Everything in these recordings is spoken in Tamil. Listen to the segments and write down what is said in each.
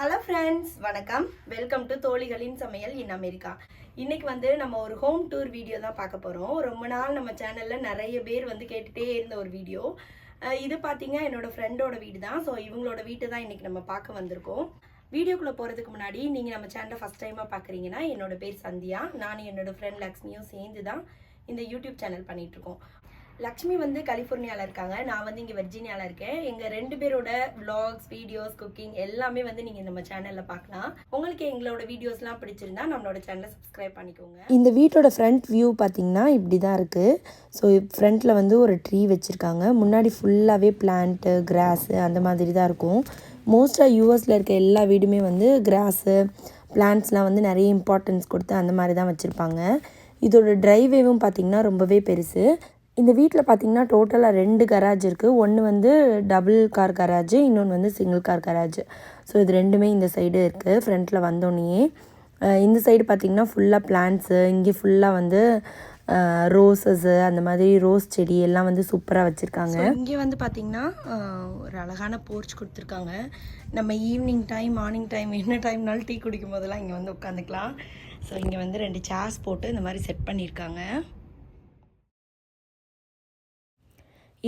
Hello friends, வணக்கம். வெல்கம் டு தோழிகளின் சமையல் இன் அமெரிக்கா. இன்னைக்கு வந்து நம்ம ஒரு ஹோம் டூர் வீடியோ தான் பார்க்க போறோம். ரொம்ப நாள் நம்ம சேனல்ல நிறைய பேர் வந்து கேட்டுட்டே இருந்த ஒரு வீடியோ. இது பாத்தீங்க என்னோட ஃப்ரெண்டோட வீடு தான். ஸோ இவங்களோட வீட்டை தான் இன்னைக்கு நம்ம பார்க்க வந்திருக்கோம். வீடியோக்குள்ள போறதுக்கு முன்னாடி நீங்க நம்ம சேனலை ஃபர்ஸ்ட் டைமா பார்க்குறீங்கன்னா என்னோட பேர் சந்தியா. நானும் என்னோட ஃப்ரெண்ட் லக்ஷ்மியும் சேர்ந்து தான் இந்த யூடியூப் சேனல் பண்ணிட்டு இருக்கோம். லக்ஷ்மி வந்து கலிஃபோர்னியாவில் இருக்காங்க, நான் வந்து இங்கே வெர்ஜீனியாவில் இருக்கேன். எங்கள் ரெண்டு பேரோட விளாக்ஸ், வீடியோஸ், குக்கிங் எல்லாமே வந்து நீங்கள் நம்ம சேனலில் பார்க்கலாம். உங்களுக்கு எங்களோட வீடியோஸ்லாம் பிடிச்சிருந்தா நம்மளோட சேனலை சப்ஸ்கிரைப் பண்ணிக்கோங்க. இந்த வீட்டோட ஃப்ரண்ட் வியூ பார்த்தீங்கன்னா இப்படி தான் இருக்குது. ஸோ ஃப்ரண்ட்டில் வந்து ஒரு ட்ரீ வச்சுருக்காங்க. முன்னாடி ஃபுல்லாகவே பிளான்ட்டு, கிராஸு அந்த மாதிரி தான் இருக்கும். மோஸ்ட்டாக யூஎஸில் இருக்க எல்லா வீடுமே வந்து கிராஸு, பிளான்ட்ஸ்லாம் வந்து நிறைய இம்பார்ட்டன்ஸ் கொடுத்து அந்த மாதிரி தான் வச்சுருப்பாங்க. இதோட ட்ரைவேவும் பார்த்திங்கன்னா ரொம்பவே பெருசு. இந்த வீட்டில் பார்த்திங்கன்னா டோட்டலாக 2 கராஜ் இருக்குது. ஒன்று வந்து டபுள் கார் கராஜு, இன்னொன்று வந்து சிங்கிள் கார் கராஜு. ஸோ இது ரெண்டுமே இந்த சைடு இருக்குது. ஃப்ரண்ட்டில் வந்தோடனே இந்த சைடு பார்த்திங்கன்னா ஃபுல்லாக பிளான்ட்ஸு, இங்கே ஃபுல்லாக வந்து ரோஸஸ்ஸு, அந்த மாதிரி ரோஸ் செடி எல்லாம் வந்து சூப்பராக வச்சுருக்காங்க. இங்கே வந்து பார்த்திங்கன்னா ஒரு அழகான போர்ச் கொடுத்துருக்காங்க. நம்ம ஈவினிங் டைம், மார்னிங் டைம், என்ன டைம்னாலும் டீ குடிக்கும் போதெல்லாம் இங்கே வந்து உட்காந்துக்கலாம். ஸோ இங்கே வந்து 2 சேர்ஸ் போட்டு இந்த மாதிரி செட் பண்ணியிருக்காங்க.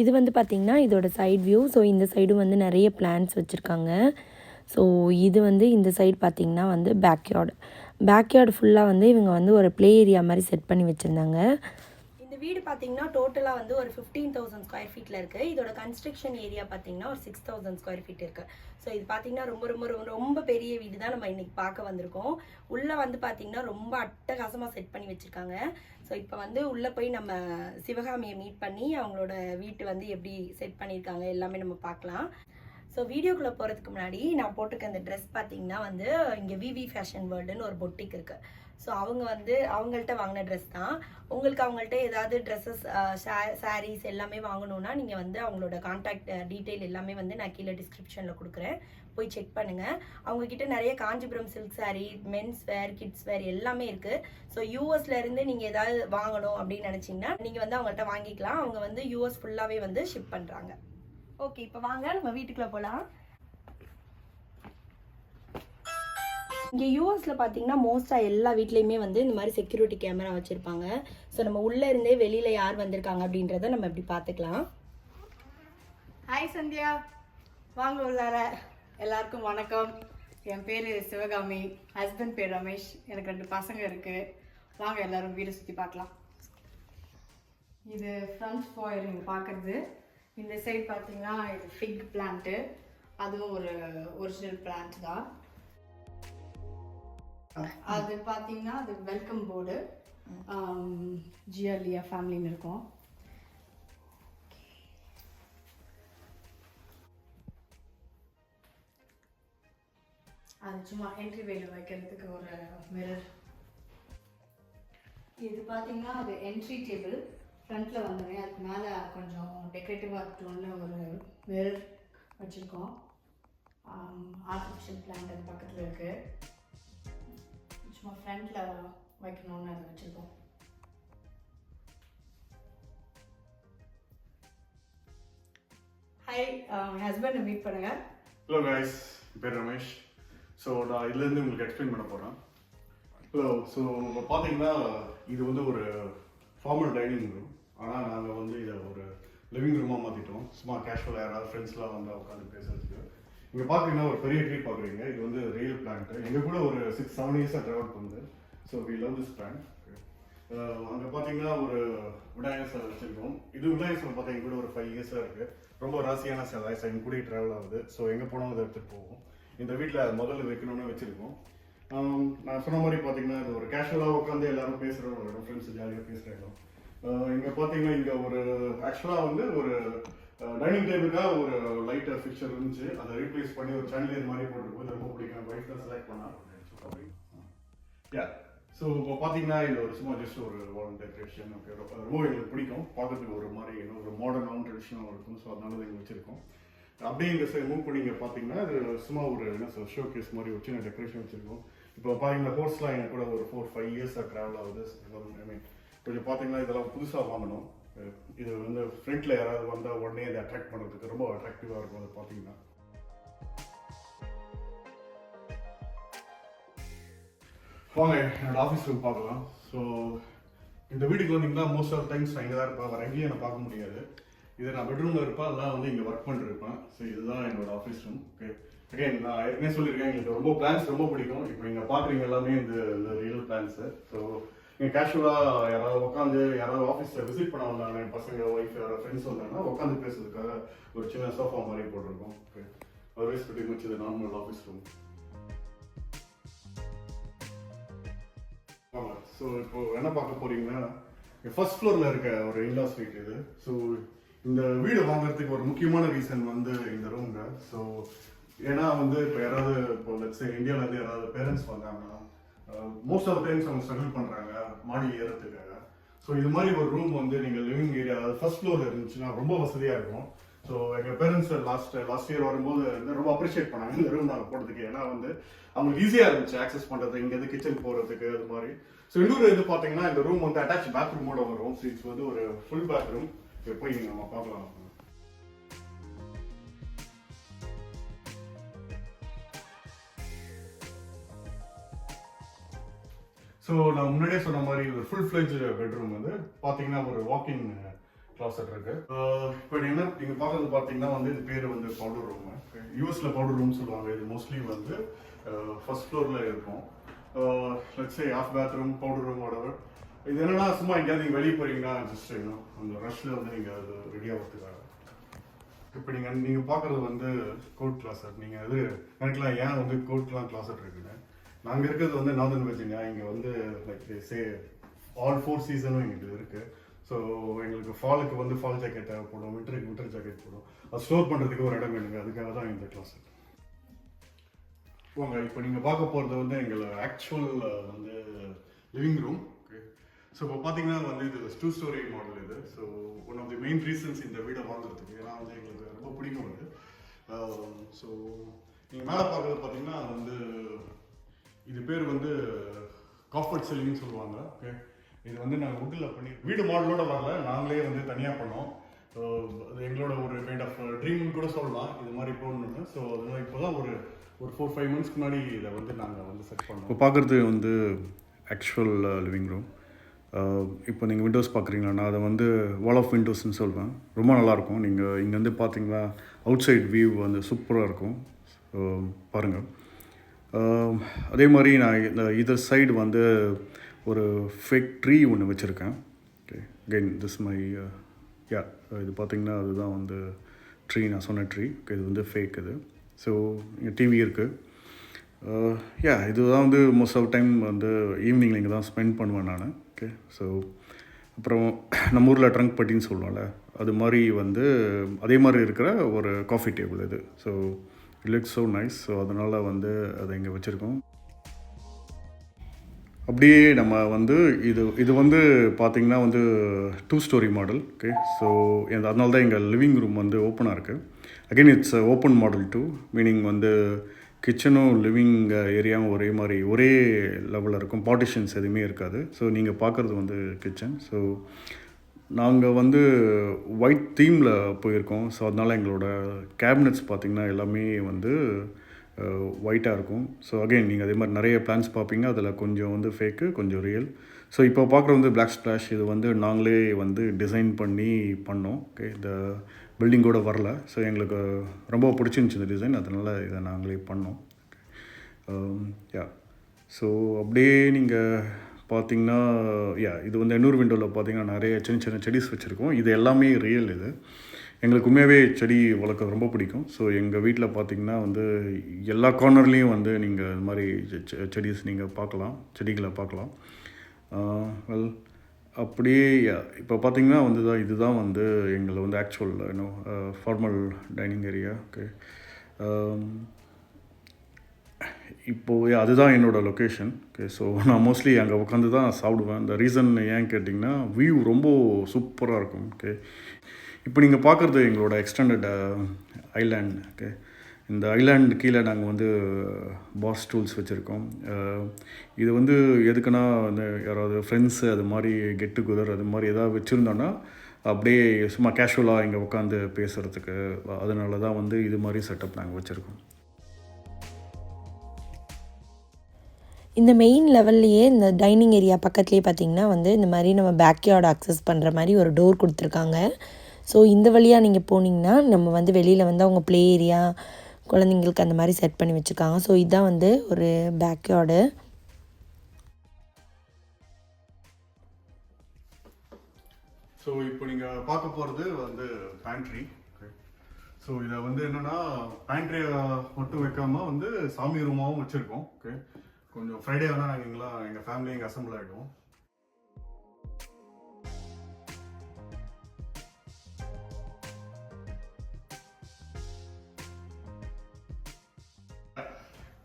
இது வந்து பார்த்திங்கன்னா இதோட சைட் வியூ. ஸோ இந்த சைடும் வந்து நிறைய பிளான்ட்ஸ் வச்சுருக்காங்க. ஸோ இது வந்து இந்த சைடு பார்த்திங்கன்னா வந்து பேக்யார்டு ஃபுல்லாக வந்து இவங்க வந்து ஒரு ப்ளே ஏரியா மாதிரி செட் பண்ணி வச்சுருந்தாங்க. இந்த வீடு பார்த்தீங்கன்னா டோட்டலாக வந்து ஒரு 15,000 ஸ்கொயர் ஃபீட்டில் இருக்குது. இதோட கன்ஸ்ட்ரக்ஷன் ஏரியா பார்த்தீங்கன்னா ஒரு 6,000 ஸ்கொயர் ஃபீட் இருக்குது. ஸோ இது பார்த்தீங்கன்னா ரொம்ப ரொம்ப ரொம்ப பெரிய வீடு தான் நம்ம இன்றைக்கி பார்க்க வந்திருக்கோம். உள்ளே வந்து பார்த்தீங்கன்னா ரொம்ப அட்டகாசமாக செட் பண்ணி வச்சுருக்காங்க. ஸோ இப்போ வந்து உள்ளே போய் நம்ம சிவகாமியை மீட் பண்ணி அவங்களோட வீட்டு வந்து எப்படி செட் பண்ணியிருக்காங்க எல்லாமே நம்ம பார்க்கலாம். ஸோ வீடியோக்குள்ளே போகிறதுக்கு முன்னாடி நான் போட்டிருக்க அந்த ட்ரெஸ் பார்த்தீங்கன்னா வந்து இங்கே விவி ஃபேஷன் வேர்ல்டுன்னு ஒரு பொட்டிக் இருக்குது. ஸோ அவங்க வந்து அவங்கள்ட்ட வாங்கின ட்ரெஸ் தான். உங்களுக்கு அவங்கள்ட்ட ஏதாவது ட்ரெஸ்ஸஸ், சாரீஸ் எல்லாமே வாங்கணுன்னா நீங்கள் வந்து அவங்களோட கான்டாக்ட் டீட்டெயில் எல்லாமே வந்து நான் கீழே டிஸ்கிரிப்ஷனில் கொடுக்குறேன், போய் செக் பண்ணுங்கள். அவங்கக்கிட்ட நிறைய Kanchipuram silk sari, men's wear, kids wear எல்லாமே இருக்குது. ஸோ யூஎஸ்லேருந்து நீங்கள் ஏதாவது வாங்கணும் அப்படின்னு நினச்சிங்கன்னா நீங்கள் வந்து அவங்கள்ட்ட வாங்கிக்கலாம். அவங்க வந்து யூஎஸ் ஃபுல்லாகவே வந்து ஷிப் பண்ணுறாங்க. ஓகே, இப்போ வாங்க நம்ம வீட்டுக்குள்ளே போகலாம். இங்கே யூஎஸில் பார்த்தீங்கன்னா மோஸ்ட்டாக எல்லா வீட்லேயுமே வந்து இந்த மாதிரி செக்யூரிட்டி கேமரா வச்சுருப்பாங்க. ஸோ நம்ம உள்ளே இருந்தே வெளியில் யார் வந்திருக்காங்க அப்படின்றத நம்ம இப்படி பார்த்துக்கலாம். ஹாய் சந்தியா, வாங்க உள்ளார. எல்லாருக்கும் வணக்கம். என் பேர் சிவகாமி, ஹஸ்பண்ட் பேர் ரமேஷ். எனக்கு 2 பசங்க இருக்குது. வாங்க எல்லோரும் வீடு சுற்றி பார்க்கலாம். இது ஃப்ரண்ட் ஃபாயர் நீங்கள் பார்க்குறது. இந்த சைடு பார்த்தீங்கன்னா இது ஃபிக் பிளான்ட்டு, அதுவும் ஒரு ஒரிஜினல் பிளான்ட் தான். அது பார்த்தீங்கன்னா அது வெல்கம் போர்டு, ஜியலியா ஃபேமிலின்னு இருக்கும். அது சும்மா என்ட்ரி வேல வைக்கிறதுக்கு ஒரு மிரர். இது பார்த்தீங்கன்னா அது என்ட்ரி டேபிள். ஃப்ரண்ட்டில் வந்தோடனே அதுக்கு மேலே கொஞ்சம் டெக்கரேட்டிவாக இருக்கணும்னு ஒரு மிரர் வச்சுருக்கோம். ஆர்டிஃபிஷியல் பிளான்ட் அது பக்கத்தில் இருக்குது. சும்மா ஃப்ரண்ட்டில் வைக்கணும்னு அதை வச்சுருக்கோம். ஹாய், ஹஸ்பண்டை மீட் பண்ணுங்கள். ஹலோ கைஸ், பேர் ரமேஷ். ஸோ நான் இதுலேருந்து உங்களுக்கு எக்ஸ்பிளைன் பண்ண போகிறேன். ஹலோ, ஸோ பார்த்தீங்கன்னா இது வந்து ஒரு ஃபார்மல் டைனிங் ரூம். ஆனால் நாங்கள் வந்து இதை ஒரு லிவிங் ரூமாக மாற்றிட்டோம். சும்மா கேஷுவலாக யாராவது ஃப்ரெண்ட்ஸ்லாம் வந்து உட்காந்து பேசுறதுக்கு. இங்கே பார்த்தீங்கன்னா ஒரு பெரிய ட்ரீ பார்க்குறீங்க. இது வந்து ரியல் பிளான்ட்டு. எங்கள் கூட ஒரு 6-7 இயர்ஸாக ட்ராவல் பண்ணுது. So we love this plant. அங்கே பார்த்தீங்கன்னா ஒரு விநாயகர் சிலை வச்சுருக்கோம். இது விநாயகர் சிலை பார்த்தா எங்க கூட ஒரு 5 இயர்ஸாக இருக்குது. ரொம்ப ராசியான சிலை. எங்கள் கூட ட்ராவல் ஆகுது. ஸோ எங்கே போனாலும் அதை எடுத்துகிட்டு போவோம். இந்த வீட்டில் முதல்ல வைக்கணும்னு வச்சுருக்கோம். நான் சொன்ன மாதிரி பார்த்தீங்கன்னா இது ஒரு கேஷுவலாக உட்காந்து எல்லாரும் பேசுகிற ஒரு இடம், ஃப்ரெண்ட்ஸ் ஜாலியாக பேசுகிற இடம். இங்கே பார்த்தீங்கன்னா இங்கே ஒரு ஆக்சுவலாக வந்து ஒரு டைனிங் டேபிளுக்காக ஒரு லைட்டாக ஃபிக்சர் இருந்துச்சு. அதை ரீப்ளேஸ் பண்ணி ஒரு சாண்டிலியர் மாதிரி போட்டுருக்கும். ரொம்ப பிடிக்கும். ஒய்ஃப் தான் செலக்ட் பண்ணா. யா, ஸோ இப்போ பார்த்தீங்கன்னா இது ஒரு சும்மா ஜஸ்ட் ஒரு வால் டெக்கரேஷன். ஓகே, ரொம்ப எங்களுக்கு பிடிக்கும். பார்க்கறதுக்கு ஒரு மாதிரி ஒரு மாடர்னாகவும் ட்ரெடிஷ்னலாகவும் இருக்கும். ஸோ அதனால தான் இங்கே வச்சுருக்கோம். அப்படியே இந்த சைடு மூவ் பண்ணி இங்கே பார்த்தீங்கன்னா இது சும்மா ஒரு என்ன சார் ஷோ கேஸ் மாதிரி வச்சு நான் டெக்கரேஷன் வச்சுருக்கோம். இப்போ பார்த்தீங்கன்னா ஹோர்ஸ்லாம் எனக்கு கூட ஒரு 4-5 இயர்ஸாக ட்ராவல் ஆகுது. ஐ மீன் கொஞ்சம் பார்த்தீங்கன்னா இதெல்லாம் புதுசாக வாங்கணும். இது வந்து ஃப்ரண்ட்டில் யாராவது வந்தால் உடனே இதை அட்ராக்ட் பண்ணுறதுக்கு ரொம்ப அட்ராக்டிவாக இருக்கும். அதை பார்த்தீங்கன்னா வாங்க என்னோட ஆஃபீஸ் ரூம் பார்க்கலாம். ஸோ இந்த வீட்டுக்கு வந்தீங்கன்னா மோஸ்ட் ஆஃப் டைம்ஸ் நான் இங்கே தான் இருப்பேன், வேறு எங்கேயும் என்னை பார்க்க முடியாது. இதை நான் பெட்ரூமில் இருப்பேன், அதெல்லாம் வந்து இங்கே ஒர்க் பண்ணிருப்பேன். ஸோ இதுதான் என்னோட ஆஃபீஸ் ரூம். ஓகே, அகைன் நான் ஏற்கனவே சொல்லியிருக்கேன், எங்களுக்கு ரொம்ப பிளான்ஸ் ரொம்ப பிடிக்கும். இப்போ நீங்கள் பார்க்குறீங்க எல்லாமே இந்த ரியல் பிளான்ஸு. ஸோ நீங்கள் கேஷுவலாக யாராவது உட்காந்து யாராவது ஆஃபீஸில் விசிட் பண்ண வந்தாங்க, என் பசங்க ஒய்ஃப் யாராவது ஃப்ரெண்ட்ஸ் வந்தாங்கன்னா உட்காந்து பேசுறதுக்காக ஒரு சின்ன சோஃபா மாதிரி போட்டிருக்கோம். ஓகே, ஆல்வேஸ் pretty much இது நார்மல் ஆஃபீஸ் ரூம். ஸோ இப்போ என்ன பார்க்க போறீங்கன்னா ஃபர்ஸ்ட் ஃப்ளோரில் இருக்க ஒரு இன்லா ஸ்வீட் இது. ஸோ இந்த வீடு வாங்குறதுக்கு ஒரு முக்கியமான ரீசன் வந்து இந்த ரூம்ங்க. ஸோ ஏன்னா வந்து இப்போ யாராவது இப்போ லட்சம் இந்தியாவிலேருந்து யாராவது பேரண்ட்ஸ் வந்தாங்கன்னா மோஸ்ட் ஆஃப் டைம்ஸ் அவங்க ஸ்ட்ரகிள் பண்ணுறாங்க மாடி ஏறத்துக்காக. ஸோ இது மாதிரி ஒரு ரூம் வந்து நீங்கள் லிவிங் ஏரியா அதாவது ஃபர்ஸ்ட் ஃப்ளோரில் இருந்துச்சுன்னா ரொம்ப வசதியாக இருக்கும். ஸோ எங்கள் பேரண்ட்ஸ் லாஸ்ட் இயர் வரும்போது ரொம்ப அப்ரிஷியேட் பண்ணாங்க இந்த ரூம் நாங்கள் போடுறதுக்கு. ஏன்னா வந்து அவங்களுக்கு ஈஸியாக இருந்துச்சு ஆக்சஸ் பண்ணுறது, இங்கேருந்து கிச்சன் போகிறதுக்கு அது மாதிரி. ஸோ இன்னொரு இது பார்த்தீங்கன்னா இந்த ரூம் வந்து அட்டாச் பாத்ரூமோட வரும். ஸோ இது வந்து ஒரு ஃபுல் பாத்ரூம். போய் நம்ம பார்க்கலாம். ஸோ நான் முன்னாடியே சொன்ன மாதிரி ஒரு ஃபுல் ஃப்ளெஜ் பெட்ரூம் வந்து பார்த்தீங்கன்னா ஒரு வாக்கிங் கிளாசட் இருக்கு. இப்போ என்ன நீங்கள் பார்க்கறது பார்த்தீங்கன்னா வந்து இது பேர் வந்து பவுடர் ரூம். யூஎஸ்ல பவுடர் ரூம் சொல்லுவாங்க. இது மோஸ்ட்லி வந்து ஃபர்ஸ்ட் ஃப்ளோரில் இருக்கும். Let's say half bathroom powder room whatever. இது என்னன்னா சும்மா எங்கேயாவது நீங்கள் வெளியே போறீங்கன்னா ஜஸ்ட் அந்த ரஷ்ல வந்து நீங்கள் அது ரெடி ஆகிறதுக்காக. இப்போ நீங்கள் பார்க்குறது வந்து கோட் கிளாசட். நீங்கள் அது நினைக்கலாம் ஏன் வந்து கோட்லாம் கிளாசட் இருக்குன்னு. நாங்கள் இருக்கிறது வந்து நார்தர்ன் வெர்ஜினியா. இங்கே வந்து லைக் சே ஆல் 4 சீசனும் எங்களுக்கு இருக்குது. ஸோ எங்களுக்கு ஃபாலுக்கு வந்து ஃபால் ஜாக்கெட் தேவைப்படும், விண்டருக்கு விண்டர் ஜாக்கெட் போடும். அது ஸ்டோர் பண்ணுறதுக்கு ஒரு இடம் வேணுங்க, அதுக்காக தான் இந்த கிளாசட். வாங்க இப்போ நீங்கள் பார்க்க போகிறது வந்து எங்களோட ஆக்சுவல் வந்து லிவிங் ரூம். ஓகே, ஸோ இப்போ பார்த்தீங்கன்னா வந்து இது 2 ஸ்டோரி மாடல் இது. So one of the main reasons இந்த வீடை வாங்குறதுக்கு ஏன்னா வந்து எங்களுக்கு ரொம்ப பிடிக்கும் இது. ஸோ நீங்கள் மேலே பார்க்குறது பார்த்தீங்கன்னா வந்து இது பேர் வந்து காஃபர்ட் செல்லிங்னு சொல்லுவாங்க. ஓகே, இது வந்து நாங்கள் வுட்டில் பண்ணி வீடு மாடலோட வரல, நாங்களே வந்து தனியாக பண்ணோம். ஸோ அது எங்களோட ஒரு கைண்ட் ஆஃப் ட்ரீம்னு கூட சொல்லலாம் இது மாதிரி போடணுன்னு. ஸோ அதனால் இப்போ தான் ஒரு 4-5 மந்த்ஸ்க்கு முன்னாடி இதை வந்து நாங்கள் வந்து செட் பண்ணோம். இப்போ பார்க்குறது வந்து ஆக்சுவல் லிவிங் ரூம். இப்போ நீங்கள் விண்டோஸ் பார்க்குறீங்களா, நான் அதை வந்து வால் ஆஃப் விண்டோஸ்ன்னு சொல்வேன். ரொம்ப நல்லாயிருக்கும். நீங்கள் இங்கேருந்து பார்த்தீங்கன்னா அவுட் சைட் வியூ வந்து சூப்பராக இருக்கும். பாருங்கள். அதே மாதிரி நான் இந்த சைடு வந்து ஒரு ஃபேக் ட்ரீ ஒன்று வச்சுருக்கேன். ஓகே, அகெயின் திஸ் மை இது பார்த்திங்கன்னா அதுதான் வந்து ட்ரீ, நான் சொன்ன ட்ரீ. ஓகே, இது வந்து ஃபேக் இது. ஸோ இங்கே டிவி இருக்குது. இதுதான் வந்து மோஸ்ட் ஆஃப் டைம் வந்து ஈவினிங்கில் இங்கே தான் ஸ்பெண்ட் பண்ணுவேன் நான். ஓகே, ஸோ அப்புறம் நம்ம ஊரில் ட்ரங்க் பட்டின்னு சொல்லுவோம்ல, அது மாதிரி வந்து அதே மாதிரி இருக்கிற ஒரு காஃபி டேபிள் இது. So it looks so nice. So அதனால் வந்து அதை இங்கே வச்சுருக்கோம். அப்படியே நம்ம வந்து இது வந்து பார்த்திங்கன்னா வந்து 2 ஸ்டோரி மாடல். ஓகே, ஸோ அதனால தான் எங்கள் லிவிங் ரூம் வந்து ஓப்பனாக இருக்குது. Again it's open model too, meaning வந்து கிச்சனும் லிவிங் ஏரியாவும் ஒரே மாதிரி ஒரே லெவலில் இருக்கும். பார்ட்டிஷன்ஸ் எதுவுமே இருக்காது. ஸோ நீங்கள் பார்க்குறது வந்து கிச்சன். ஸோ நாங்கள் வந்து ஒயிட் தீமில் போயிருக்கோம். ஸோ அதனால் எங்களோட கேபினட்ஸ் பார்த்திங்கன்னா எல்லாமே வந்து ஒயிட்டாக இருக்கும். ஸோ அகெயின் நீங்கள் அதே மாதிரி நிறைய பிளான்ஸ் பார்ப்பீங்க, அதில் கொஞ்சம் வந்து ஃபேக்கு கொஞ்சம் ரியல். ஸோ இப்போ பார்க்குறது வந்து பிளாக் ஸ்ப்ளாஷ். இது வந்து நாங்களே வந்து டிசைன் பண்ணி பண்ணோம். ஓகே, இந்த பில்டிங்கோடு வரல. ஸோ எங்களுக்கு ரொம்ப பிடிச்சிருந்துச்சி இந்த டிசைன், அதனால் இதை நாங்களே பண்ணோம். ஸோ அப்படியே நீங்கள் பார்த்தீங்கன்னா இது வந்து இன்னொரு விண்டோவில் பார்த்தீங்கன்னா நிறைய சின்ன சின்ன செடிஸ் வச்சுருக்கோம். இது எல்லாமே ரியல். இது எங்களுக்கு உண்மையாகவே செடி வளர்க்க ரொம்ப பிடிக்கும். ஸோ எங்கள் வீட்டில் பார்த்திங்கன்னா வந்து எல்லா கார்னர்லேயும் வந்து நீங்கள் இது மாதிரி செடிஸ் நீங்கள் பார்க்கலாம், செடிகளை பார்க்கலாம். வெல் அப்படியே இப்போ பார்த்திங்கன்னா வந்து இதுதான் வந்து எங்களை வந்து actual formal dining area. Okay, இப்போது அதுதான் என்னோடய லொக்கேஷன். ஓகே, ஸோ நான் மோஸ்ட்லி அங்கே உட்காந்து தான் சாப்பிடுவேன். இந்த ரீசன் ஏன் கேட்டிங்கன்னா வியூ ரொம்ப சூப்பராக இருக்கும். ஓகே, இப்போ நீங்கள் பார்க்குறது எங்களோட எக்ஸ்டெண்டட் ஐலாண்ட். ஓகே, இந்த ஐலாண்ட் கீழே நாங்கள் வந்து பாஸ் டூல்ஸ் வச்சுருக்கோம். இது வந்து எதுக்குன்னா வந்து யாராவது ஃப்ரெண்ட்ஸு அது மாதிரி கெட் டுகெதர் அது மாதிரி எதாவது வச்சுருந்தோன்னா அப்படியே சும்மா கேஷுவலாக இங்கே உட்காந்து பேசுகிறதுக்கு, அதனால தான் வந்து இது மாதிரி செட்டப் நாங்கள் வச்சுருக்கோம். இந்த மெயின் லெவல்லையே இந்த டைனிங் ஏரியா பக்கத்துலேயே பார்த்திங்கன்னா வந்து இந்த மாதிரி நம்ம பேக்யார்டு அக்சஸ் பண்ணுற மாதிரி ஒரு டோர் கொடுத்துருக்காங்க. ஸோ இந்த வழியாக நீங்கள் போனீங்கன்னா நம்ம வந்து வெளியில் வந்து அவங்க ப்ளே ஏரியா குழந்தைங்களுக்கு அந்த மாதிரி செட் பண்ணி வச்சுருக்காங்க. ஸோ இதுதான் வந்து ஒரு பேக்யார்டு. ஸோ இப்போ நீங்கள் பார்க்க போகிறது வந்து பேண்ட்ரி. ஸோ இதை வந்து என்னென்னா பேண்ட்ரியை மட்டும் வைக்காமல் வந்து சாமி ரூமாகவும் வச்சுருக்கோம். ஓகே, கொஞ்சம் ஃப்ரைடே வேணால் நாங்கள் எங்கள் ஃபேமிலி இங்கே அசம்பிள் ஆகிடுவோம்.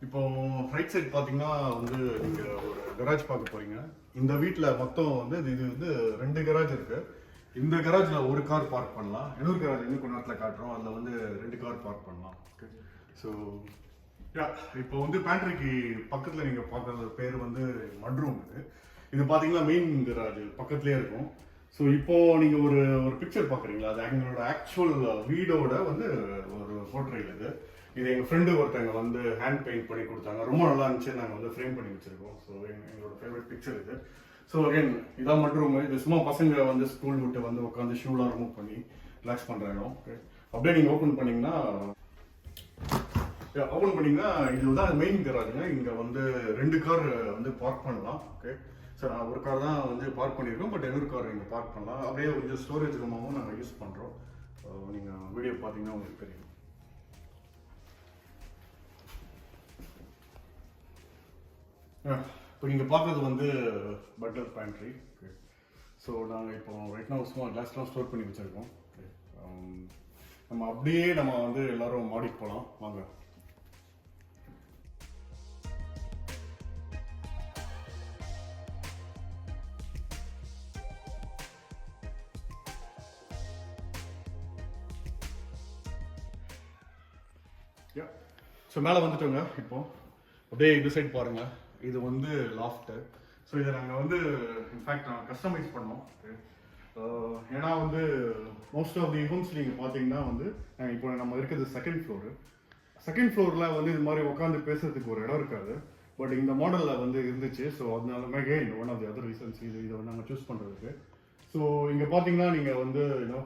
இப்போ ரைட் சைட் பார்த்தீங்கன்னா வந்து நீங்கள் ஒரு கராஜ் பார்க்க போகிறீங்க. இந்த வீட்டில் மொத்தம் வந்து இது வந்து 2 கராஜ் இருக்குது. இந்த கராஜில் ஒரு கார் பார்க் பண்ணலாம், இன்னொரு கராஜ் இன்னும் கொஞ்ச நேரத்தில் காட்டுறோம், அதில் வந்து 2 கார் பார்க் பண்ணலாம். ஓகே, ஸோ இப்போ வந்து பேண்ட்ரிக்கு பக்கத்தில் நீங்கள் பார்க்குறது பேர் வந்து மட்ரூம். இது பார்த்தீங்கன்னா மெயின் கராஜ் பக்கத்துலேயே இருக்கும். ஸோ இப்போ நீங்கள் ஒரு பிக்சர் பார்க்குறீங்களா, அது எங்களோட ஆக்சுவல் வீடோட வந்து ஒரு போர்ட்ரேட். இது எங்கள் ஃப்ரெண்டு ஒருத்தவங்க வந்து ஹேண்ட் பெயிண்ட் பண்ணி கொடுத்தாங்க, ரொம்ப நல்லா இருந்துச்சு, நாங்கள் வந்து ஃப்ரேம் பண்ணி வச்சுருக்கோம். ஸோ எங்களோட ஃபேவரட் பிக்சர் இது. ஸோ அகைன் இதான் மட்ரூம். இது சும்மா பசங்க வந்து ஸ்கூல் விட்டு வந்து உட்காந்து ஷூலாம் ரிமூவ் பண்ணி ரிலாக்ஸ் பண்ணுற இடம். ஓகே, அப்படியே நீங்கள் ஓப்பன் பண்ணிங்கன்னா இதுதான் மெயின் கராஜுங்க. இங்கே வந்து 2 கார் வந்து பார்க் பண்ணலாம். ஓகே, சார் நான் ஒரு கார் தான் வந்து பார்க் பண்ணியிருக்கோம், பட் இன்னொரு கார் இங்கே பார்க் பண்ணலாம். அப்படியே கொஞ்சம் ஸ்டோரேஜ் ரூமாகவும் நாங்கள் யூஸ் பண்ணுறோம். நீங்கள் வீடியோ பார்த்தீங்கன்னா உங்களுக்கு தெரியும். இப்போ நீங்கள் பார்க்குறது வந்து பட்லர் பேண்ட்ரி. ஓகே, ஸோ நாங்கள் இப்போ ரைட் நவ் சும்மா கிளாஸ்லாம் ஸ்டோர் பண்ணி வச்சுருக்கோம். ஓகே, நம்ம அப்படியே நம்ம வந்து எல்லோரும் மாடிக்கு போகலாம் வாங்க. ஸோ மேலே வந்துட்டோங்க. இப்போ அப்படியே இந்த சைட் பாருங்கள், இது வந்து லாஃப்ட்டு. ஸோ இதை நாங்கள் வந்து இன்ஃபேக்ட் நாங்கள் கஸ்டமைஸ் பண்ணோம். ஏன்னா வந்து மோஸ்ட் ஆஃப் தி ஹோம்ஸ் நீங்கள் பார்த்தீங்கன்னா வந்து இப்போ நம்ம இருக்கிறது செகண்ட் ஃப்ளோரில் வந்து இது மாதிரி உட்காந்து பேசுறதுக்கு ஒரு இடம் இருக்காது. பட் இந்த மாடலில் வந்து இருந்துச்சு. ஸோ அதனால again one of the other reasons இதை வந்து நாங்கள் சூஸ் பண்ணுறதுக்கு. ஸோ இங்கே பார்த்தீங்கன்னா நீங்கள் வந்து இந்த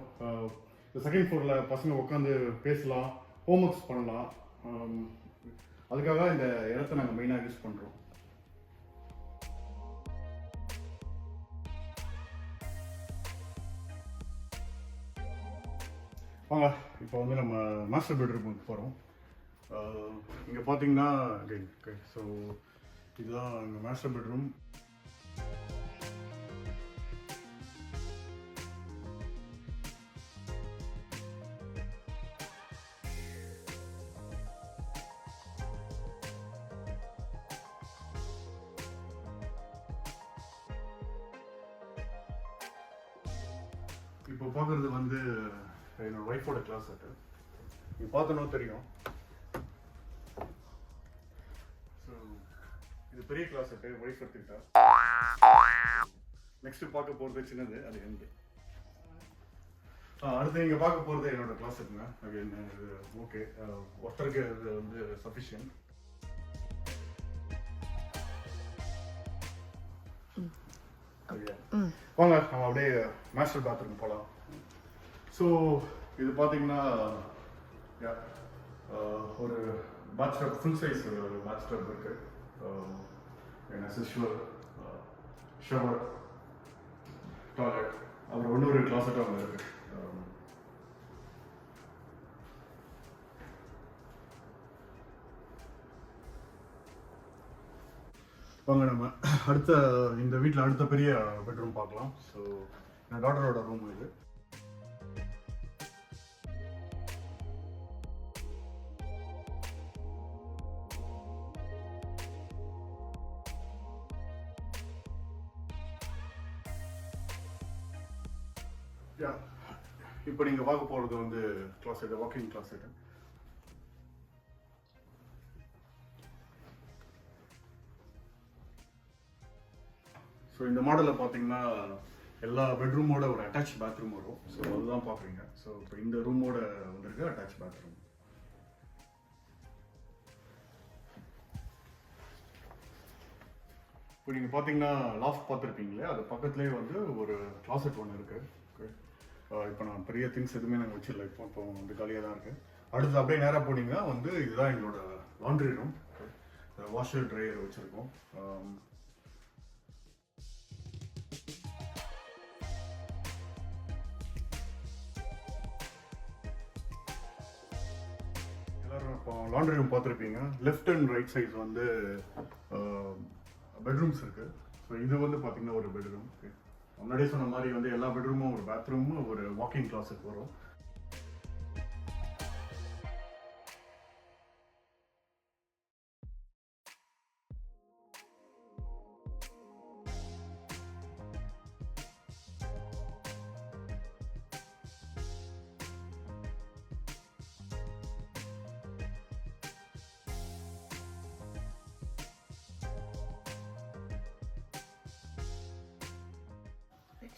செகண்ட் ஃப்ளோரில் பசங்க உட்காந்து பேசலாம், ஹோம் ஒர்க்ஸ் பண்ணலாம். அதுக்காக இந்த இடத்த நாங்கள் மெயினாக யூஸ் பண்ணுறோம். வாங்க இப்போ வந்து நம்ம மாஸ்டர் பெட்ரூமுக்கு போகிறோம். இங்கே பார்த்தீங்கன்னா ஓகே, ஸோ இதுதான் எங்கள் மாஸ்டர் பெட்ரூம். இப்போ பார்க்குறது வந்து என்னோட ஒய்ஃபோட கிளாஸ் செட்டு. நீ பார்த்தோன்னா தெரியும். ஸோ இது பெரிய கிளாஸ் செட்டு, ஒய்ஃப் எடுத்துக்கிட்டா. நெக்ஸ்ட் பார்க்க போகிறது சின்னது, அது எந்த அடுத்து நீங்கள் பார்க்க போகிறது என்னோட கிளாஸ் செட்டுங்க. அது என்ன இது ஓகே, ஒருத்தருக்கு இது வந்து சஃபிஷியன்ட். வாங்க நம்ம அப்படியே மாஸ்டர் பாத்ரூம் போகலாம். ஸோ இது பார்த்தீங்கன்னா ஒரு பாத்டப், ஃபுல் சைஸ் பாத்டப் இருக்கு. ஷவர், டாய்லெட், அப்புறம் இன்னொரு கிளாசெட் அங்கே இருக்கு. வாங்க நம்ம அடுத்த இந்த வீட்டில் அடுத்த பெரிய பெட்ரூம் பார்க்கலாம். ஸோ என் டாட்டரோட ரூம் இது. இப்போ நீங்கள் பார்க்க போகிறது வந்து கிளாசெட், வாக்கிங் கிளாசெட். ஸோ இந்த மாடலில் பார்த்தீங்கன்னா எல்லா பெட்ரூமோட ஒரு அட்டாச் பாத்ரூம் வரும். ஸோ அதுதான் பார்க்குறீங்க. ஸோ இப்போ இந்த ரூமோட வந்திருக்கு அட்டாச் பாத்ரூம். இப்போ நீங்கள் பார்த்தீங்கன்னா லாஃப்ட் பார்த்துருப்பீங்களே அது பக்கத்துலேயே வந்து ஒரு கிளாசெட் ஒன்று இருக்குது. ஓகே, இப்போ நான் பெரிய திங்ஸ் எதுவுமே நாங்கள் வச்சிடல, இப்போ வந்து காலியாக தான் இருக்குது. அடுத்து அப்படியே நேராக போனீங்கன்னா வந்து இதுதான் எங்களோட லாண்ட்ரி ரூம். வாஷர் ட்ரையர் வச்சுருக்கோம். எல்லாரும் இப்போ லாண்ட்ரி ரூம் பார்த்துருப்பீங்க. லெஃப்ட் அண்ட் ரைட் சைட்ஸ் வந்து பெட்ரூம்ஸ் இருக்குது. ஸோ இது வந்து பார்த்தீங்கன்னா ஒரு பெட்ரூம். ஓகே, முன்னாடியே சொன்ன மாதிரி வந்து எல்லா பெட்ரூமும் ஒரு பாத்ரூமும் ஒரு வாக்கிங் கிளாஸுக்கு வரும்.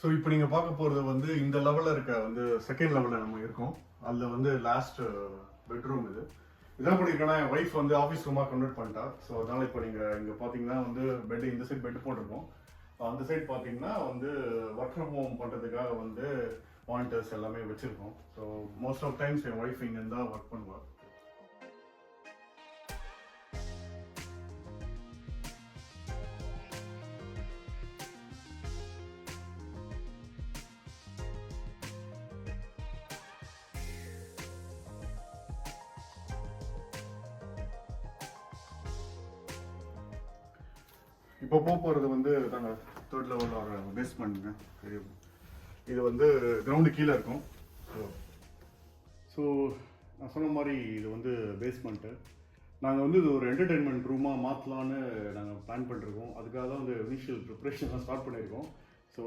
ஸோ இப்போ நீங்கள் பார்க்க போகிறது வந்து இந்த லெவலில் இருக்க வந்து செகண்ட் லெவலில் நம்ம இருக்கோம். அதில் வந்து லாஸ்ட் பெட்ரூம் இது. இதான் பண்ணியிருக்கேன்னா என் ஒய்ஃப் வந்து ஆஃபீஸ் ரூமாக கன்வெர்ட் பண்ணிட்டா. ஸோ அதனால் இப்போ நீங்கள் இங்கே பார்த்தீங்கன்னா வந்து பெட்டு இந்த சைட் பெட் போட்டிருக்கோம். அந்த சைட் பார்த்தீங்கன்னா வந்து ஒர்க் ஃப்ரம் ஹோம் பண்ணுறதுக்காக வந்து மானிட்டர்ஸ் எல்லாமே வச்சுருக்கோம். ஸோ மோஸ்ட் ஆஃப் டைம்ஸ் என் ஒய்ஃப் இங்கேருந்து தான் ஒர்க் பண்ணுவாள். இப்போ போகிறது வந்து நாங்கள் தேர்ட் லெவலில் ஒரு பேஸ்மெண்ட்டுங்க. இது வந்து கிரவுண்டு கீழே இருக்கும். ஸோ நான் சொன்ன மாதிரி இது வந்து பேஸ்மெண்ட்டு. நாங்கள் வந்து இது ஒரு என்டர்டெயின்மெண்ட் ரூமாக மாற்றலான்னு நாங்கள் பிளான் பண்ணிருக்கோம். அதுக்காக தான் வந்து இனிஷியல் ப்ரிப்ரேஷன்லாம் ஸ்டார்ட் பண்ணியிருக்கோம். ஸோ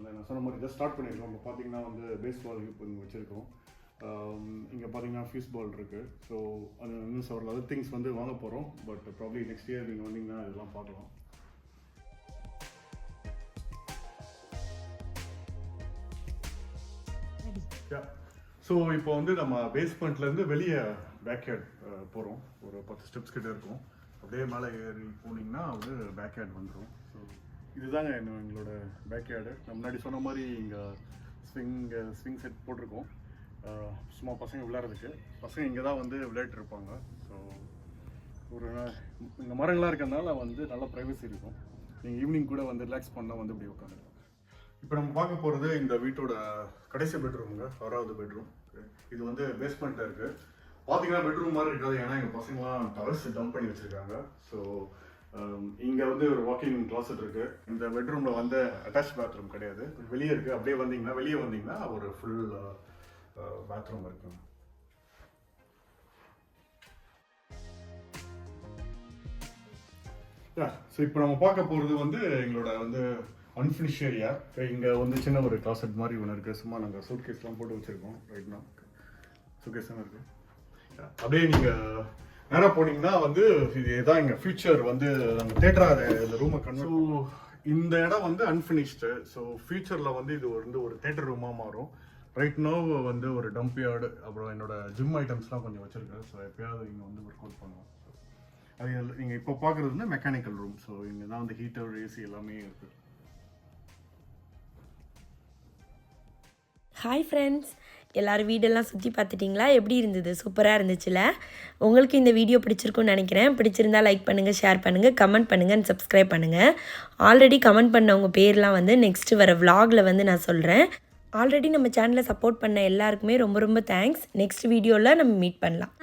நான் சொன்ன மாதிரி தான் ஸ்டார்ட் பண்ணியிருக்கோம். இப்போ பார்த்தீங்கன்னா வந்து பேஸ்பால் இப்போ இங்கே வச்சுருக்கோம். இங்கே பார்த்தீங்கன்னா ஃபீஸ் பால் இருக்குது. ஸோ அது இன்னும் செவரல் அதர் திங்ஸ் வந்து வாங்க போகிறோம். பட் ப்ராப்ளி நெக்ஸ்ட் இயர் நீங்கள் வந்தீங்கன்னா இதெல்லாம் பார்க்கலாம். ஸோ இப்போ வந்து நம்ம பேஸ்மெண்ட்லேருந்து வெளியே பேக்யார்ட் போகிறோம். ஒரு 10 ஸ்டெப்ஸ் கிட்டே இருக்கும். அப்படியே மேலே ஏறி போனீங்கன்னா வந்து பேக்யார்ட் வந்துடும். ஸோ இதுதாங்க எங்களோட பேக்யார்டு. நான் முன்னாடி சொன்ன மாதிரி இங்கே ஸ்விங் செட் போட்டிருக்கோம். சும்மா பசங்க விளையாடுறதுக்கு. பசங்க இங்கே தான் வந்து விளையாட்டு இருப்பாங்க. ஸோ ஒரு இந்த மரங்களாக இருக்கிறதுனால வந்து நல்ல ப்ரைவசி இருக்கும். நீங்கள் ஈவினிங் கூட வந்து ரிலாக்ஸ் பண்ணால் வந்து இப்படி உட்காந்து. இப்போ நம்ம பார்க்க போகிறது இந்த வீட்டோட கடைசி பெட்ரூமுங்க, 6வது பெட்ரூம். இது வந்து பேஸ்மெண்ட்டில் இருக்குது. பார்த்தீங்கன்னா பெட்ரூம் மாதிரி இருக்காது, ஏன்னா எங்கள் பசங்களாம் டவர்ஸ் டம்ப் பண்ணி வச்சுருக்காங்க. ஸோ இங்கே வந்து ஒரு வாக்கிங் கிளாசெட் இருக்குது. இந்த பெட்ரூமில் வந்து அட்டாச் பாத்ரூம் கிடையாது, வெளியே இருக்குது. அப்படியே வெளியே வந்தீங்கன்னா ஒரு ஃபுல் பாத்ரூம் இருக்குங்க. ஸோ இப்போ நம்ம பார்க்க போகிறது வந்து எங்களோட வந்து அன்ஃபினிஷ் ஏரியா. இங்கே வந்து சின்ன ஒரு கிளாசெட் மாதிரி ஒன்று இருக்குது. சும்மா நாங்கள் சூட்கேஸ்லாம் போட்டு வச்சுருக்கோம். ரைட்னா சூட்கேஸ் தான் இருக்குது. அப்படியே நீங்கள் நேராக போனீங்கன்னா வந்து இதுதான் எங்கள் ஃபியூச்சர் வந்து நாங்கள் தேட்டராக இந்த ரூமை கன்வெர்ட். இந்த இடம் வந்து அன்ஃபினிஷ்டு. ஸோ ஃபியூச்சரில் வந்து இது வந்து ஒரு தேட்டர் ரூமாக மாறும். ரைட் நோ வந்து ஒரு டம்ப் யார்டு, அப்புறம் என்னோட ஜிம் ஐட்டம்ஸ்லாம் கொஞ்சம் வச்சுருக்கேன். ஸோ எப்போயாவது இங்கே வந்து ஒர்க் அவுட் பண்ணுவோம். அது நீங்கள் இப்போ பார்க்குறது வந்து மெக்கானிக்கல் ரூம். ஸோ இங்கே தான் வந்து ஹீட்டர், ஏசி எல்லாமே இருக்குது. ஹாய் ஃப்ரெண்ட்ஸ், எல்லோரும் வீடெல்லாம் சுற்றி பார்த்துட்டிங்களா? எப்படி இருந்தது? சூப்பராக இருந்துச்சுல? உங்களுக்கு இந்த வீடியோ பிடிச்சிருக்குன்னு நினைக்கிறேன். பிடிச்சிருந்தா லைக் பண்ணுங்கள், ஷேர் பண்ணுங்கள், கமெண்ட் பண்ணுங்கள், சப்ஸ்கிரைப் பண்ணுங்கள். ஆல்ரெடி கமெண்ட் பண்ணவங்க பேர்லாம் வந்து நெக்ஸ்ட்டு வர விலாகில் வந்து நான் சொல்கிறேன். ஆல்ரெடி நம்ம சேனலை சப்போர்ட் பண்ண எல்லாருக்குமே ரொம்ப ரொம்ப தேங்க்ஸ். நெக்ஸ்ட் வீடியோவில் நம்ம மீட் பண்ணலாம்.